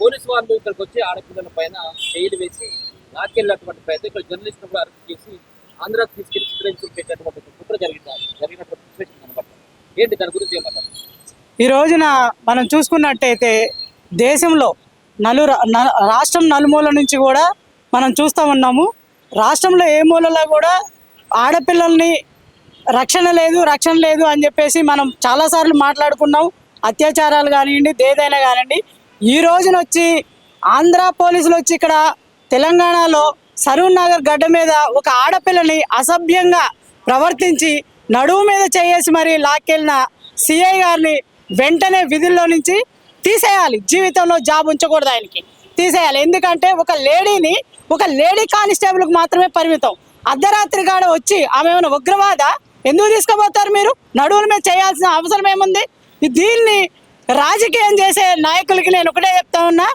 Police వాళ్ళు ఇక్కడికి వచ్చి ఆడపిల్లల పైన జైలు వేసి లాక్కెళ్ళినటువంటి ప్రయత్నం ఇక్కడ జర్నలిస్ట్ కూడా అరెస్ట్ చేసి ఆంధ్రాకి తీసుకెళ్లి చిత్రహింసలు పెట్టినటువంటి కుట్ర జరిగినటువంటి సిచ్యువేషన్ అనమాట. ఏంటి దాని గురించి ఏమంటారు? ఈ రోజున మనం చూసుకున్నట్టయితే దేశంలో రాష్ట్రం నలుమూల నుంచి కూడా మనం చూస్తూ ఉన్నాము. రాష్ట్రంలో ఏ మూలలో కూడా ఆడపిల్లల్ని రక్షణ లేదు అని చెప్పేసి మనం చాలాసార్లు మాట్లాడుకున్నాం. అత్యాచారాలు కానివ్వండి, ఏదైనా కానివ్వండి. ఈ రోజున వచ్చి ఆంధ్ర పోలీసులు వచ్చి ఇక్కడ తెలంగాణలో సరూర్ నగర్ గడ్డ మీద ఒక ఆడపిల్లని అసభ్యంగా ప్రవర్తించి నడుము మీద చేసి మరి లాక్కెళ్ళిన సిఐ గారిని వెంటనే విధుల్లో నుంచి తీసేయాలి. జీవితంలో జాబ్ ఉంచకూడదు, ఆయనకి తీసేయాలి. ఎందుకంటే ఒక లేడీ కానిస్టేబుల్కి మాత్రమే పరిమితం. అర్ధరాత్రి కాడ వచ్చి ఆమె ఏమైనా ఉగ్రవాద? ఎందుకు తీసుకుపోతారు మీరు? నడువుల మీద చేయాల్సిన అవసరం ఏముంది? దీన్ని రాజకీయం చేసే నాయకులకి నేను ఒకటే చెప్తా ఉన్నా,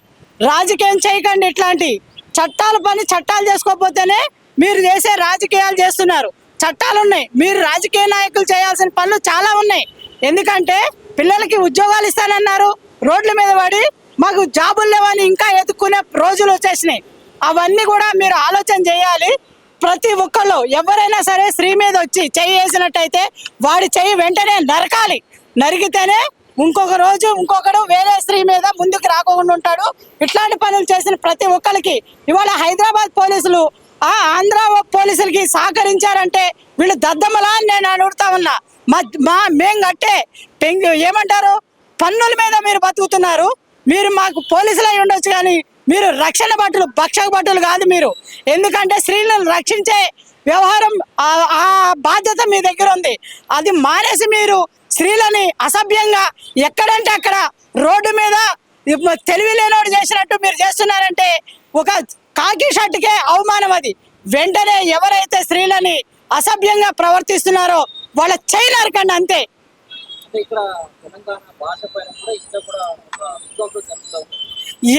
రాజకీయం చేయకండి. ఇట్లాంటి చట్టాలు చేసుకోకపోతేనే మీరు చేసే రాజకీయాలు చేస్తున్నారు. చట్టాలు ఉన్నాయి, మీరు రాజకీయ నాయకులు చేయాల్సిన పనులు చాలా ఉన్నాయి. ఎందుకంటే పిల్లలకి ఉద్యోగాలు ఇస్తానన్నారు, రోడ్ల మీద పడి మాకు జాబులు లేవని ఇంకా ఎత్తుక్కునే రోజులు వచ్చేసినాయి. అవన్నీ కూడా మీరు ఆలోచన చేయాలి. ప్రతి ఒక్కళ్ళు ఎవరైనా సరే స్త్రీ మీద వచ్చి చెయ్యి వేసినట్టయితే వాడి చెయ్యి వెంటనే నరకాలి. నరికితేనే ఇంకొకడు వేరే స్త్రీ మీద ముందుకు రాకుండా ఉంటాడు. ఇట్లాంటి పనులు చేసిన ప్రతి ఒక్కరికి ఇవాళ హైదరాబాద్ పోలీసులు ఆంధ్ర పోలీసులకి సహకరించారంటే వీళ్ళు దద్దమ్మలా అని నేను అడుగుతా ఉన్నా. మేం కట్టే ఏమంటారు పన్నుల మీద మీరు బతుకుతున్నారు. మీరు మాకు పోలీసులు అయి ఉండొచ్చు కానీ మీరు రక్షణ భటులు, భక్షక భటులు కాదు మీరు. ఎందుకంటే స్త్రీలను రక్షించే వ్యవహారం ఆ బాధ్యత మీ దగ్గర ఉంది. అది మానేసి మీరు స్త్రీలని అసభ్యంగా ఎక్కడంటే అక్కడ రోడ్డు మీద తెలివి లేనోడు చేసినట్టు మీరు చేస్తున్నారంటే ఒక కాకి షర్టుకే అవమానం. అది వెంటనే ఎవరైతే స్త్రీలని అసభ్యంగా ప్రవర్తిస్తున్నారో వాళ్ళ చేయి నరకండి, అంతే.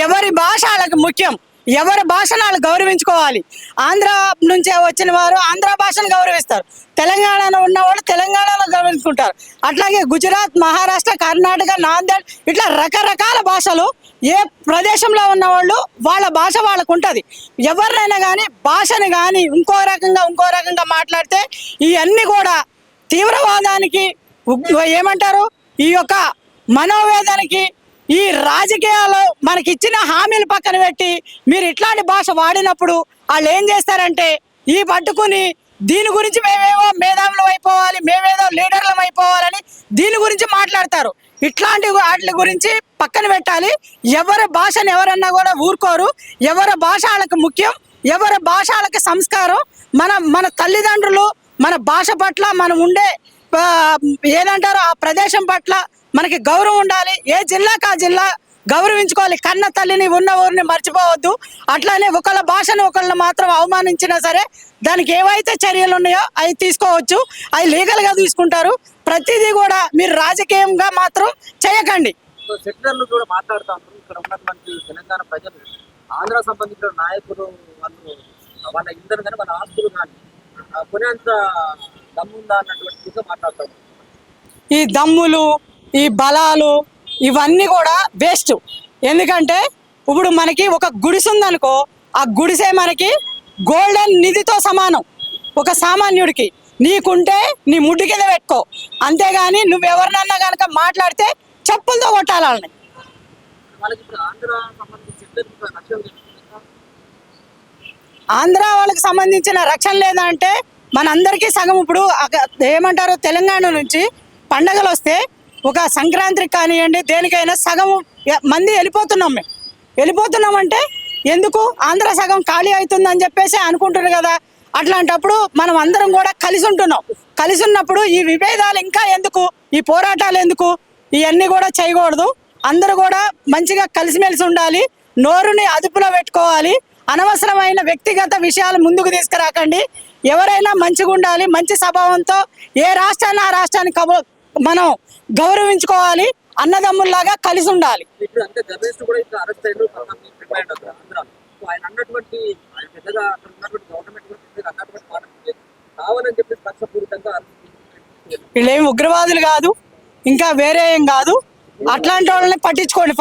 ఎవరి భాష వాళ్ళకి ముఖ్యం. ఎవరి భాషను వాళ్ళు గౌరవించుకోవాలి. ఆంధ్ర నుంచే వచ్చిన వారు ఆంధ్ర భాషను గౌరవిస్తారు, తెలంగాణలో ఉన్నవాళ్ళు తెలంగాణలో గౌరవించుకుంటారు. అట్లాగే గుజరాత్, మహారాష్ట్ర, కర్ణాటక, నాందేడ్ ఇట్లా రకరకాల భాషలు ఏ ప్రదేశంలో ఉన్నవాళ్ళు వాళ్ళ భాష వాళ్ళకు ఉంటుంది. ఎవరినైనా కానీ భాషని కానీ ఇంకో రకంగా మాట్లాడితే ఇవన్నీ కూడా తీవ్రవాదానికి ఏమంటారు, ఈ యొక్క మనోవేదనకి, ఈ రాజకీయాలు మనకి ఇచ్చిన హామీలు పక్కన పెట్టి మీరు ఇట్లాంటి భాష వాడినప్పుడు వాళ్ళు ఏం చేస్తారంటే ఈ పట్టుకుని దీని గురించి మేమేమో మేధావులం అయిపోవాలి, మేమేదో లీడర్లం అయిపోవాలని దీని గురించి మాట్లాడతారు. ఇట్లాంటి వాటి గురించి పక్కన పెట్టాలి. ఎవరి భాషను ఎవరన్నా కూడా ఊరుకోరు. ఎవరి భాష వాళ్ళకి ముఖ్యం, ఎవరి భాష వాళ్ళకి సంస్కారం. మన తల్లిదండ్రులు మన భాష పట్ల మనం ఉండే ఏదంటారో ఆ ప్రదేశం పట్ల మనకి గౌరవం ఉండాలి. ఏ జిల్లాకు ఆ జిల్లా గౌరవించుకోవాలి. కన్న తల్లిని ఉన్న ఊరిని మర్చిపోవద్దు. అట్లానే ఒకళ్ళ భాషను ఒకళ్ళని మాత్రం అవమానించినా సరే దానికి ఏవైతే చర్యలు ఉన్నాయో అవి తీసుకోవచ్చు, అవి లీగల్గా తీసుకుంటారు. ప్రతిదీ కూడా మీరు రాజకీయంగా మాత్రం చేయకండి. సెక్టర్లు కూడా మాట్లాడుతూ ఇక్కడ ఉన్నటువంటి తెలంగాణ ప్రజలు ఆంధ్ర సంబంధించిన నాయకులు వాళ్ళ ఇంధనం కానీ వాళ్ళ ఆస్తులు కానీ కొనేంత దమ్ముందా అన్నటువంటి మాట్లాడతారు. ఈ దమ్ములు, ఈ బలాలు ఇవన్నీ కూడా వేస్ట్. ఎందుకంటే ఇప్పుడు మనకి ఒక గుడిసె ఉందనుకో, ఆ గుడిసే మనకి గోల్డెన్ నిధితో సమానం. ఒక సామాన్యుడికి నీకుంటే నీ ముడ్డు కింద పెట్టుకో, అంతేగాని నువ్వెవరినన్నా కనుక మాట్లాడితే చెప్పులతో కొట్టాలని. ఆంధ్ర వాళ్ళకి సంబంధించిన రక్షణ లేదంటే మనందరికీ సగం. ఇప్పుడు ఏమంటారు, తెలంగాణ నుంచి పండగలు వస్తే ఒక సంక్రాంతికి కానివ్వండి దేనికైనా సగం మంది వెళ్ళిపోతున్నామంటే ఎందుకు? ఆంధ్ర సగం ఖాళీ అవుతుందని చెప్పేసి అనుకుంటున్నారు కదా. అట్లాంటప్పుడు మనం అందరం కూడా కలిసి ఉంటున్నాం. కలిసి ఉన్నప్పుడు ఈ విభేదాలు ఇంకా ఎందుకు, ఈ పోరాటాలు ఎందుకు? ఇవన్నీ కూడా చేయకూడదు. అందరూ కూడా మంచిగా కలిసిమెలిసి ఉండాలి. నోరుని అదుపులో పెట్టుకోవాలి. అనవసరమైన వ్యక్తిగత విషయాలు ముందుకు తీసుకురాకండి. ఎవరైనా మంచిగా ఉండాలి. మంచి స్వభావంతో ఏ రాష్ట్రాన్ని ఆ రాష్ట్రాన్ని మనం గౌరవించుకోవాలి. అన్నదమ్ముల్లాగా కలిసి ఉండాలి. వీళ్ళేమి ఉగ్రవాదులు కాదు, ఇంకా వేరే ఏం కాదు. అట్లాంటి వాళ్ళని పట్టించుకోండి.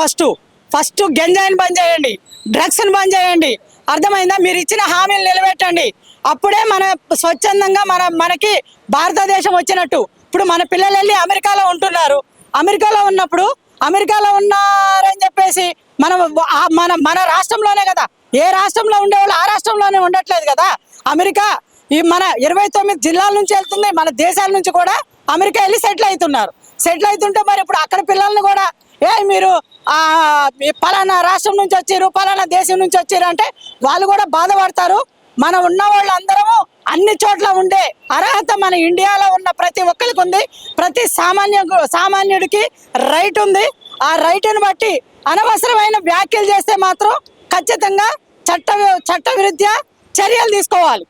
ఫస్ట్ గంజాయిని బంద్ చేయండి, డ్రగ్స్ని బంద్ చేయండి. అర్థమైందా? మీరు ఇచ్చిన హామీలు నిలబెట్టండి. అప్పుడే మన స్వచ్ఛందంగా మనకి భారతదేశం వచ్చినట్టు. ఇప్పుడు మన పిల్లలు వెళ్ళి అమెరికాలో ఉంటున్నారు. అమెరికాలో ఉన్నప్పుడు అమెరికాలో ఉన్నారని చెప్పేసి మన రాష్ట్రంలోనే కదా, ఏ రాష్ట్రంలో ఉండేవాళ్ళు ఆ రాష్ట్రంలోనే ఉండట్లేదు కదా. అమెరికా ఈ మన 29 జిల్లాల నుంచి వెళ్తుంది, మన దేశాల నుంచి కూడా అమెరికా వెళ్ళి సెటిల్ అవుతున్నారు. సెటిల్ అవుతుంటే మరి ఇప్పుడు అక్కడ పిల్లల్ని కూడా మీరు పలానా రాష్ట్రం నుంచి వచ్చారు, పలానా దేశం నుంచి వచ్చారు అంటే వాళ్ళు కూడా బాధపడతారు. మనం ఉన్న వాళ్ళందరము అన్ని చోట్ల ఉండే అర్హత మన ఇండియాలో ఉన్న ప్రతి ఒక్కరికి ఉంది. ప్రతి సామాన్యుడికి రైట్ ఉంది. ఆ రైట్ని బట్టి అనవసరమైన వ్యాఖ్యలు చేస్తే మాత్రం ఖచ్చితంగా చట్ట విరుద్ధ చర్యలు తీసుకోవాలి.